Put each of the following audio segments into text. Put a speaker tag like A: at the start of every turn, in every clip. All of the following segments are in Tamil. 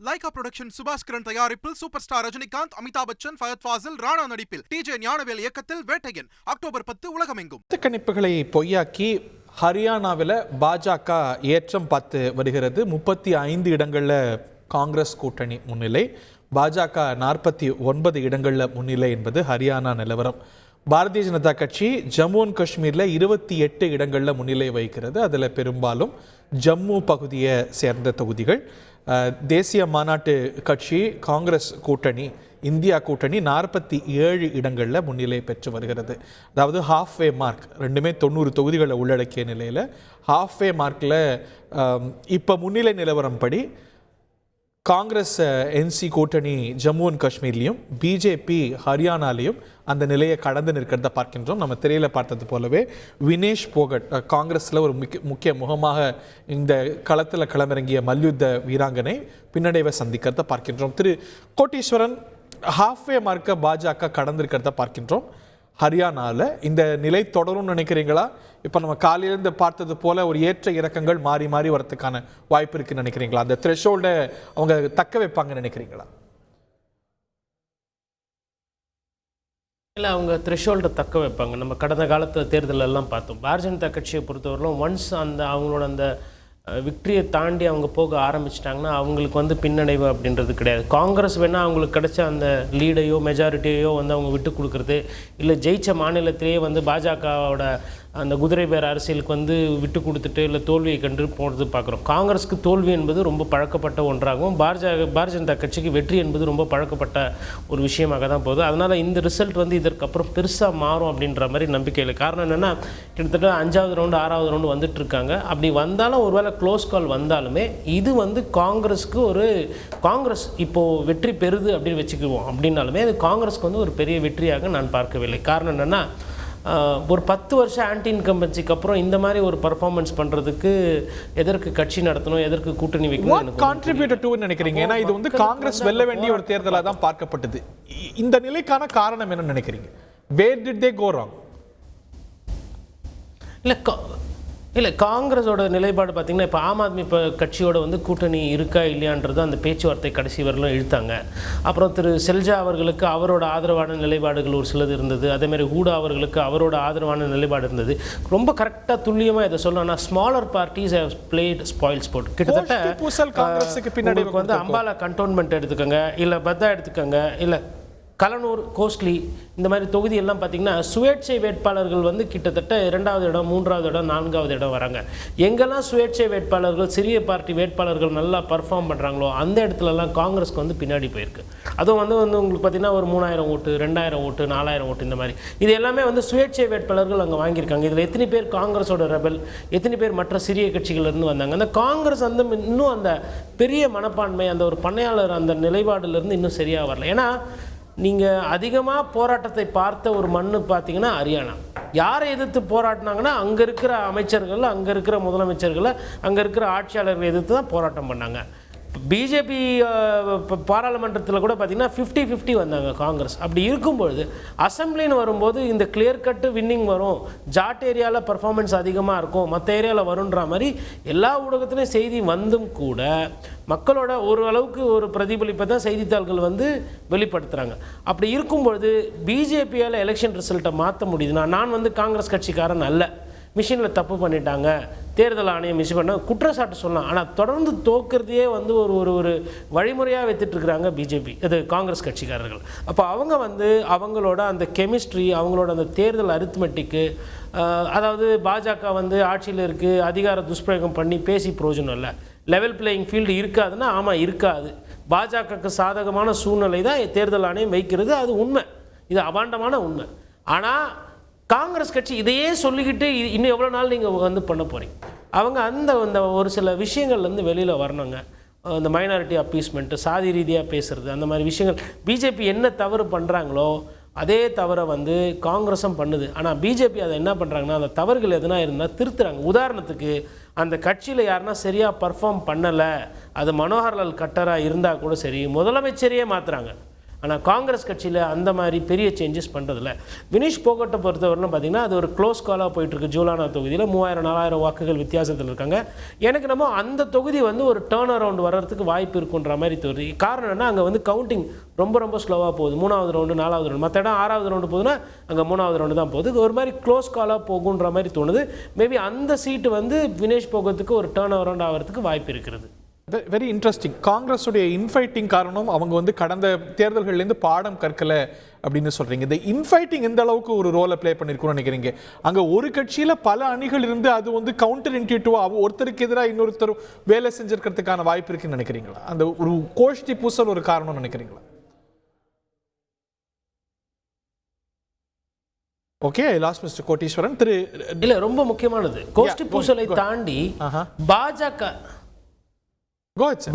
A: லைகா புரொடக்ஷன் சுபாஸ்கரன் தயாரிப்பில் சூப்பர் ஸ்டார் ரஜினிகாந்த், அமிதாப் பச்சன், ஃபயத் ஃபாசில், ராணா நடிப்பில் டிஜே ஞானவேல் இயக்கத்தில் வேட்டையன் அக்டோபர் 10 உலகமெங்கும்.
B: கணிப்புகளை பொய்யாக்கி ஹரியானாவில் பாஜக ஏற்றம் பார்த்து வருகிறது. 35 இடங்களில் காங்கிரஸ் கூட்டணி முன்னிலை, பாஜக 49 இடங்களில் முன்னிலை என்பது ஹரியானா நிலவரம். பாரதிய ஜனதா கட்சி ஜம்மு அண்ட் காஷ்மீரில் 28 இடங்களில் முன்னிலை வகிக்கிறது. அதில் பெரும்பாலும் ஜம்மு பகுதியை சேர்ந்த தொகுதிகள். தேசிய மாநாட்டு கட்சி, காங்கிரஸ் கூட்டணி, இந்தியா கூட்டணி 47 இடங்களில் முன்னிலை பெற்று வருகிறது. அதாவது ஹாஃப்வே மார்க், ரெண்டுமே 90 தொகுதிகளை உள்ளடக்கிய நிலையில் ஹாஃப்வே மார்க்கில் இப்போ முன்னிலை நிலவரம் படி காங்கிரஸ் என்சி கூட்டணி ஜம்மு அண்ட் காஷ்மீர்லேயும் பிஜேபி ஹரியானாலையும் அந்த நிலையை கடந்து நிற்கிறத பார்க்கின்றோம். நம்ம திரையில் பார்த்தது போலவே வினேஷ் போகட் காங்கிரஸில் ஒரு முக்கிய முகமாக இந்த களத்தில் களமிறங்கிய மல்யுத்த வீராங்கனை பின்னடைவை சந்திக்கிறத பார்க்கின்றோம். திரு கோட்டீஸ்வரன், ஹாஃப்வே மார்க்கை பாஜக கடந்திருக்கிறத பார்க்கின்றோம். ஹரியானாவில் இந்த நிலை தொடரும்னு நினைக்கிறீங்களா? இப்போ நம்ம காலையிலேருந்து பார்த்தது போல ஒரு ஏற்ற இறக்கங்கள் மாறி மாறி வரதுக்கான வாய்ப்பு இருக்குன்னு நினைக்கிறீங்களா? அந்த த்ரெஷோல்டை அவங்க தக்க வைப்பாங்கன்னு நினைக்கிறீங்களா?
C: இல்லை, அவங்க த்ரெஷோல்டை தக்க வைப்பாங்க. நம்ம கடந்த காலத்தில் தேர்தலெல்லாம் பார்த்தோம். பாரதிய ஜனதா கட்சியை பொறுத்தவரையிலும் ஒன்ஸ் அவங்களோட அந்த விக்டரியை தாண்டி அவங்க போக ஆரம்பிச்சிட்டாங்கன்னா அவங்களுக்கு பின்னடைவு அப்படின்றது கிடையாது. காங்கிரஸ் வேணால் அவங்களுக்கு கிடைச்ச அந்த லீடையோ மெஜாரிட்டியோ அவங்க விட்டு கொடுக்குறது, இல்லை ஜெயிச்ச மாநிலத்திலேயே பாஜகவோட அந்த குதிரை பேர் அரசியலுக்கு விட்டு கொடுத்துட்டு இல்லை தோல்வியை கண்டு போகிறது பார்க்குறோம். காங்கிரஸுக்கு தோல்வி என்பது ரொம்ப பழக்கப்பட்ட ஒன்றாகவும் பாரதிய ஜனதா கட்சிக்கு வெற்றி என்பது ரொம்ப பழக்கப்பட்ட ஒரு விஷயமாக தான் போகுது. அதனால் இந்த ரிசல்ட் இதற்கப்புறம் பெருசாக மாறும் அப்படின்ற மாதிரி நம்பிக்கை இல்லை. காரணம் என்னென்னா, கிட்டத்தட்ட 5வது ரவுண்டு 6வது ரவுண்டு வந்துட்டு இருக்காங்க. அப்படி வந்தாலும் ஒருவேளை க்ளோஸ் கால் வந்தாலுமே இது காங்கிரஸுக்கு காங்கிரஸ் இப்போது வெற்றி பெறுது அப்படின்னு வச்சுக்குவோம். அப்படின்னாலுமே அது காங்கிரஸுக்கு ஒரு பெரிய வெற்றியாக நான் பார்க்கவில்லை. காரணம் என்னென்னா, ஒரு 10 வருஷம் ஆன்டி இன்கம்பன்சிக்கு அப்புறம் இந்த மாதிரி ஒரு பர்ஃபார்மன்ஸ் பண்ணுறதுக்கு எதற்கு கட்சி நடத்தணும், எதற்கு கூட்டணி வைக்கணும்
B: கான்ட்ரிபியூட்டட் டு நினைக்கிறீங்க? ஏன்னா இது காங்கிரஸ் வெல்ல வேண்டிய ஒரு தேர்தலாக தான் பார்க்கப்பட்டது. இந்த நிலைக்கான காரணம் என்ன நினைக்கிறீங்க? Where did they go wrong?
C: இல்லை, காங்கிரஸோட நிலைப்பாடு பார்த்திங்கன்னா, இப்போ ஆம் ஆத்மி கட்சியோட கூட்டணி இருக்கா இல்லையான்றது அந்த பேச்சுவார்த்தை கடைசி வரலும் இழுத்தாங்க. அப்புறம் திரு செல்ஜா அவர்களுக்கு அவரோட ஆதரவான நிலைப்பாடுகள் ஒரு சிலது இருந்தது. அதேமாதிரி ஹூடா அவர்களுக்கு அவரோட ஆதரவான நிலைப்பாடு இருந்தது. ரொம்ப கரெக்டாக துல்லியமாக இதை சொல்லணும்னா, smaller parties have played spoil sport. கிட்டத்தட்ட அம்பாலா கண்டோன்மெண்ட் எடுத்துக்கோங்க, இல்லை பத்தா எடுத்துக்கோங்க, இல்லை கலனூர், கோஸ்ட்லி, இந்த மாதிரி தொகுதி எல்லாம் பார்த்திங்கன்னா சுயேட்சை வேட்பாளர்கள் கிட்டத்தட்ட 2வது இடம், 3வது இடம், 4வது இடம் வராங்க. எங்கெல்லாம் சுயேட்சை வேட்பாளர்கள், சிறிய பார்ட்டி வேட்பாளர்கள் நல்லா பர்ஃபார்ம் பண்ணுறாங்களோ அந்த இடத்துலலாம் காங்கிரஸ்க்கு பின்னாடி போயிருக்கு. அதுவும் உங்களுக்கு பார்த்திங்கன்னா ஒரு 3000 ஓட்டு, 2000 ஓட்டு, 4000 ஓட்டு, இந்த மாதிரி இது எல்லாமே சுயேட்சை வேட்பாளர்கள் அங்கே வாங்கியிருக்காங்க. இதில் எத்தனை பேர் காங்கிரஸோட ரெபல், எத்தனை பேர் மற்ற சிறிய கட்சிகளிலிருந்து வந்தாங்க. அந்த காங்கிரஸ் இன்னும் அந்த பெரிய மனப்பான்மை, அந்த ஒரு பண்ணையாளர் அந்த நிலைப்பாடுலேருந்து இன்னும் சரியாக வரல. ஏன்னா நீங்கள் அதிகமாக போராட்டத்தை பார்த்த ஒரு மண்ணு பார்த்தீங்கன்னா ஹரியானா. யாரை எதிர்த்து போராட்டினாங்கன்னா அங்கே இருக்கிற அமைச்சர்கள், அங்கே இருக்கிற முதலமைச்சர்களை, அங்கே இருக்கிற ஆட்சியாளர்களை எதிர்த்து தான் போராட்டம் பண்ணாங்க. பிஜேபி பாராளுமன்றத்தில் கூட பார்த்திங்கன்னா 50-50 வந்தாங்க காங்கிரஸ். அப்படி இருக்கும்பொழுது அசம்பிளின்னு வரும்போது இந்த கிளியர் கட்டு வின்னிங் வரும், ஜாட் ஏரியாவில் பர்ஃபார்மன்ஸ் அதிகமாக இருக்கும், மற்ற ஏரியாவில் வரும்ன்ற மாதிரி எல்லா ஊடகத்துலேயும் செய்தி வந்தும் கூட மக்களோட ஒரு அளவுக்கு ஒரு பிரதிபலிப்பை தான் செய்தித்தாள்கள் வெளிப்படுத்துகிறாங்க. அப்படி இருக்கும்பொழுது பிஜேபியால் எலெக்ஷன் ரிசல்ட்டை மாற்ற முடியுதுன்னா, நான் காங்கிரஸ் கட்சிக்காரன் அல்ல, மிஷினில் தப்பு பண்ணிட்டாங்க, தேர்தல் ஆணையம் மிஸ் பண்ண குற்றச்சாட்டு சொல்லலாம். ஆனால் தொடர்ந்து தோக்கிறதையே ஒரு ஒரு வழிமுறையாக வைத்துட்ருக்குறாங்க பிஜேபி, இது காங்கிரஸ் கட்சிக்காரர்கள். அப்போ அவங்க அவங்களோட அந்த கெமிஸ்ட்ரி, அவங்களோட அந்த தேர்தல் அரித்மெட்டிக்கு, அதாவது பாஜக ஆட்சியில் இருக்குது, அதிகார துஷ்பிரயோகம் பண்ணி பேசி பிரயோஜனம் இல்லை, லெவல் பிளேயிங் ஃபீல்டு இருக்காதுன்னா ஆமாம் இருக்காது. பாஜகவுக்கு சாதகமான சூழ்நிலை தான் தேர்தல் ஆணையம் வைக்கிறது, அது உண்மை, இது அபாண்டமான உண்மை. ஆனால் காங்கிரஸ் கட்சி இதையே சொல்லிக்கிட்டு இன்னும் எவ்வளோ நாள் நீங்கள் பண்ண போகிறீங்க? அவங்க அந்த ஒரு சில விஷயங்கள்லேருந்து வெளியில் வரணுங்க. இந்த மைனாரிட்டி அப்பீஸ்மெண்ட்டு, சாதி ரீதியாக பேசுகிறது, அந்த மாதிரி விஷயங்கள் பிஜேபி என்ன தவறு பண்ணுறாங்களோ அதே தவறை காங்கிரஸும் பண்ணுது. ஆனால் பிஜேபி அதை என்ன பண்ணுறாங்கன்னா, அந்த தவறுகள் எதுனா இருந்தால் திருத்துறாங்க. உதாரணத்துக்கு அந்த கட்சியில் யாருன்னா சரியாக பர்ஃபார்ம் பண்ணலை, அது மனோகர்லால் கட்டராக இருந்தால் கூட சரி, முதலமைச்சரையே மாற்றுறாங்க. ஆனால் காங்கிரஸ் கட்சியில் அந்த மாதிரி பெரிய சேஞ்சஸ் பண்ணுறதில்ல. வினேஷ் போகட்டை பொறுத்தவரைன்னு பார்த்தீங்கன்னா அது ஒரு க்ளோஸ் காலாக போயிட்டுருக்கு. ஜூலானா தொகுதியில் 3000-4000 வாக்குகள் வித்தியாசத்தில் இருக்காங்க. எனக்கு நம்ம அந்த தொகுதி வந்து ஒரு டேர்ன் அரவுண்ட் வர்றதுக்கு வாய்ப்பு இருக்குன்ற மாதிரி தோணுது. காரணம் என்ன, அங்கே வந்து கவுண்டிங் ரொம்ப ஸ்லோவாக போகுது. 3வது ரவுண்டு 4வது ரவுண்டு, மற்ற இடம் 6வது ரவுண்டு போகுதுன்னா அங்கே 3வது ரவுண்டு தான் போகுது. ஒரு மாதிரி க்ளோஸ் காலாக போகுன்ற மாதிரி தோணுது. மேபி அந்த சீட்டு வந்து வினேஷ் போகத்துக்கு ஒரு டேர்ன் அரவுண்ட் ஆகிறதுக்கு வாய்ப்பு இருக்கிறது.
B: Very interesting. காங்கிரஸுடைய இன்ஃபைட்டிங் காரணம் அவங்க வந்து கடந்த தேர்தல்கள்லேருந்து பாடம் கற்கல அப்படின்னு சொல்றீங்க. இந்த இன்ஃபைட்டிங் எந்த அளவுக்கு ஒரு ரோலை ப்ளே பண்ணிருக்கும்னு நினைக்கிறீங்க? அங்க ஒரு கட்சியில பல அணிகள் இருந்து அது வந்து கவுண்டர் இன்டியூட்டிவா ஒருத்தருக்கு எதிராக இன்னொருத்தர் வேலை செஞ்சிருக்கிறதுக்கான வாய்ப்பு இருக்குன்னு நினைக்கிறீங்களா? அந்த ஒரு கோஷ்டி பூசல் ஒரு காரணம் நினைக்கிறீங்களா? ஓகே, ஐ லாஸ்ட் மிஸ்டர் கோட்டீஸ்வரன்.
C: இல்ல, ரொம்ப முக்கியமானது கோஷ்டி பூசலை தாண்டி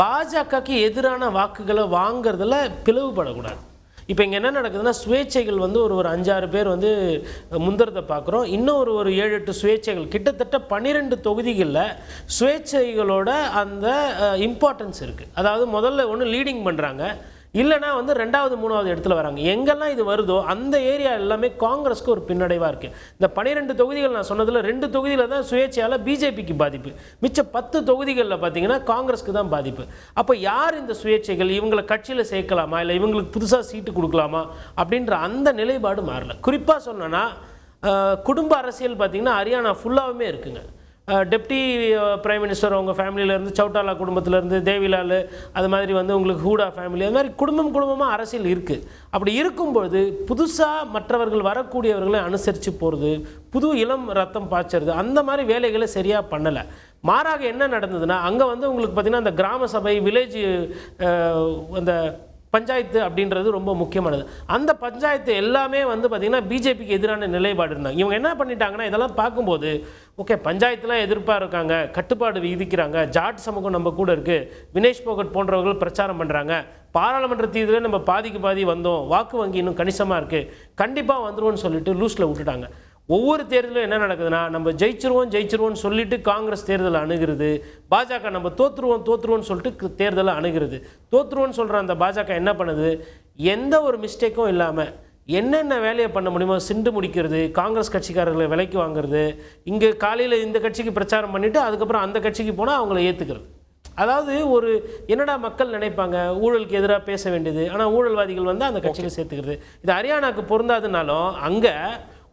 C: பாஜகக்கு எதிரான வாக்குகளை வாங்குறதுல பிளவுபடக்கூடாது. இப்போ இங்கே என்ன நடக்குதுன்னா, சுயேட்சைகள் வந்து ஒரு 5-6 பேர் வந்து முந்தரத்தை பார்க்குறோம். இன்னும் ஒரு 7-8 சுயேட்சைகள், கிட்டத்தட்ட 12 தொகுதிகளில் சுயேட்சைகளோட அந்த இம்பார்ட்டன்ஸ் இருக்குது. அதாவது முதல்ல ஒன்று லீடிங் பண்ணுறாங்க, இல்லைனா வந்து 2வது 3வது இடத்துல வராங்க. எங்கெல்லாம் இது வருதோ அந்த ஏரியா எல்லாமே காங்கிரஸ்க்கு ஒரு பின்னடைவாக இருக்குது. இந்த 12 தொகுதிகள் நான் சொன்னதில் 2 தொகுதியில் தான் சுயேட்சையால் பிஜேபிக்கு பாதிப்பு, மிச்ச 10 தொகுதிகளில் பார்த்தீங்கன்னா காங்கிரஸ்க்கு தான் பாதிப்பு. அப்போ யார் இந்த சுயேட்சைகள், இவங்களை கட்சியில் சேர்க்கலாமா இல்லை இவங்களுக்கு புதுசாக சீட்டு கொடுக்கலாமா அப்படின்ற அந்த நிலைப்பாடு மாறல. குறிப்பாக சொன்னோன்னா குடும்ப அரசியல் பார்த்திங்கன்னா ஹரியானா ஃபுல்லாகவுமே இருக்குங்க. டெப்டி பிரைம் மினிஸ்டர் அவங்க ஃபேமிலியிலேருந்து, சௌட்டாலா குடும்பத்திலேருந்து, தேவிலால், அது மாதிரி வந்து உங்களுக்கு ஹூடா ஃபேமிலி, அது மாதிரி குடும்பமாக அரசியல் இருக்குது. அப்படி இருக்கும்பொழுது புதுசாக மற்றவர்கள் வரக்கூடியவர்களை அனுசரித்து போகிறது, புது இளம் ரத்தம் பாய்ச்சறது, அந்த மாதிரி வேலைகளை சரியாக பண்ணலை. மாறாக என்ன நடந்ததுன்னா, அங்கே வந்து உங்களுக்கு பார்த்திங்கன்னா அந்த கிராம சபை, வில்லேஜ் அந்த பஞ்சாயத்து அப்படின்றது ரொம்ப முக்கியமானது. அந்த பஞ்சாயத்து எல்லாமே வந்து பார்த்திங்கன்னா பிஜேபிக்கு எதிரான நிலைப்பாடு இருந்தாங்க. இவங்க என்ன பண்ணிட்டாங்கன்னா, இதெல்லாம் பார்க்கும்போது ஓகே, பஞ்சாயத்துலாம் எதிர்ப்பாக இருக்காங்க, கட்டுப்பாடு விதிக்கிறாங்க, ஜாட் சமூகம் நம்ம கூட இருக்குது, வினேஷ் போகட் போன்றவர்கள் பிரச்சாரம் பண்ணுறாங்க, பாராளுமன்ற தேர்தலில் நம்ம பாதி வந்தோம், வாக்கு வங்கி இன்னும் கணிசமாக இருக்குது, கண்டிப்பாக வந்துருவோன்னு சொல்லிட்டு லூஸில் விட்டுட்டாங்க. ஒவ்வொரு தேர்தலும் என்ன நடக்குதுன்னா, நம்ம ஜெயிச்சிருவோம்னு சொல்லிட்டு காங்கிரஸ் தேர்தலை அணுகிறது, பாஜக நம்ம தோற்றுருவோம்னு சொல்லிட்டு தேர்தலை அணுகிறது. தோற்றுருவோம்னு சொல்கிற அந்த பாஜக என்ன பண்ணுது, எந்த ஒரு மிஸ்டேக்கும் இல்லாமல் என்னென்ன வேலையை பண்ண முடியுமோ சிண்டு முடிக்கிறது, காங்கிரஸ் கட்சிக்காரர்களை விலைக்கு வாங்குறது, இங்கே காலையில் இந்த கட்சிக்கு பிரச்சாரம் பண்ணிவிட்டு அதுக்கப்புறம் அந்த கட்சிக்கு போனால் அவங்கள ஏற்றுக்கிறது. அதாவது ஒரு என்னடா மக்கள் நினைப்பாங்க, ஊழலுக்கு எதிராக பேச வேண்டியது, ஆனால் ஊழல்வாதிகள் வந்து அந்த கட்சியில் சேர்த்துக்கிறது. இது ஹரியானாக்கு பொருந்தாதுனாலும் அங்கே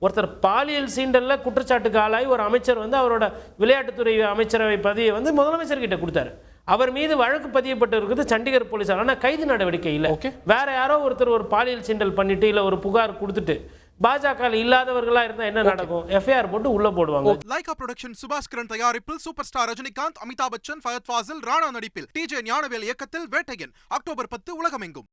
C: ஒருத்தர் பாலியல் சீண்டலில் குற்றச்சாட்டுக்கு ஆளாகி ஒரு அமைச்சர் வந்து அவரோட விளையாட்டுத்துறை அமைச்சரவை பதவியை வந்து முதலமைச்சர்கிட்ட கொடுத்தாரு. அவர் மீது வழக்கு பதியப்பட்டு இருக்குது சண்டிகர் போலீசார், ஆனால் கைது நடவடிக்கை இல்லை. வேற யாரோ ஒருத்தர் ஒரு பாலியல் சீண்டல் பண்ணிட்டு இல்லை ஒரு புகார் கொடுத்துட்டு பாஜக இல்லாதவர்களா இருந்தா என்ன நடக்கும்? எஃப்ஐஆர் போட்டு உள்ள போடுவாங்க.
A: லைகா புரொடக்ஷன் சுபாஸ்கரன் தயாரிப்பில் சூப்பர் ஸ்டார் ரஜினிகாந்த், அமிதாப் பச்சன், ஃபயத் ஃபாசில், ராணா நடிப்பில் டிஜே ஞானவேல் இயக்கத்தில் வேட்டையன் அக்டோபர் 10 உலகமெங்கும்.